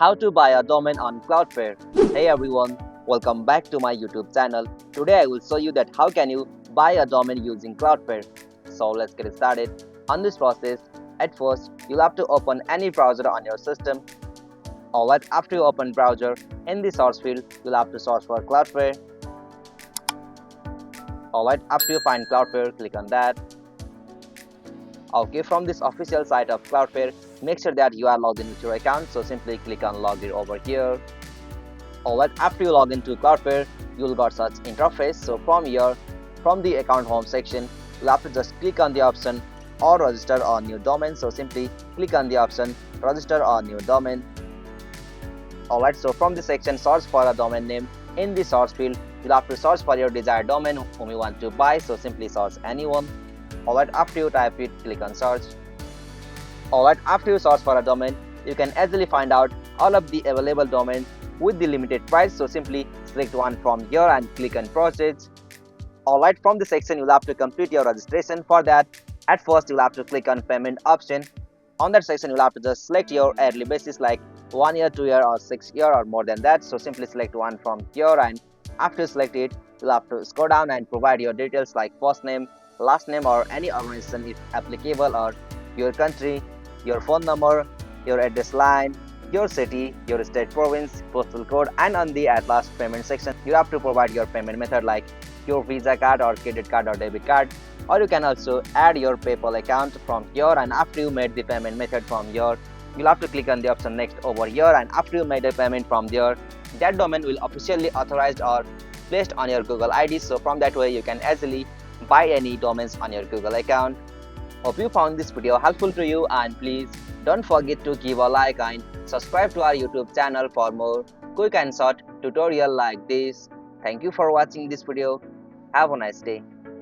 How to buy a domain on Cloudflare. Hey everyone, welcome back to my YouTube channel. Today I will show you that how can you buy a domain using Cloudflare. So let's get started. On this process, at first you'll have to open any browser on your system. Alright, after you open browser, in the source field you'll have to search for Cloudflare. Alright, after you find Cloudflare, click on that. Okay, from this official site of Cloudflare, make sure that you are logged in with your account, so simply click on login over here. Alright, after you log into Cloudflare, you'll got such interface. So from here, from the account home section, you'll have to just click on the option or register a new domain. So simply click on the option register a new domain. Alright, so from this section, search for a domain name. In the search field, you'll have to search for your desired domain whom you want to buy, so simply search anyone. Alright, after you type it, click on search. Alright, after you search for a domain, you can easily find out all of the available domains with the limited price, so simply select one from here and click on proceed. Alright, from the section you'll have to complete your registration. For that, at first you'll have to click on payment option. On that section you'll have to just select your yearly basis like 1 year, 2 year or 6 year or more than that, so simply select one from here, and after you select it, you'll have to scroll down and provide your details like first name, last name or any organization if applicable, or your country, your phone number, your address line, your city, your state, province, postal code, and on the at last payment section you have to provide your payment method like your Visa card or credit card or debit card, or you can also add your PayPal account from here. And after you made the payment method from here, you'll have to click on the option next over here, and after you made a payment from there, that domain will officially authorized or placed on your Google ID. So from that way you can easily buy any domains on your Google account. Hope you found this video helpful to you, and please don't forget to give a like and subscribe to our YouTube channel for more quick and short tutorial like this. Thank you for watching this video. Have a nice day.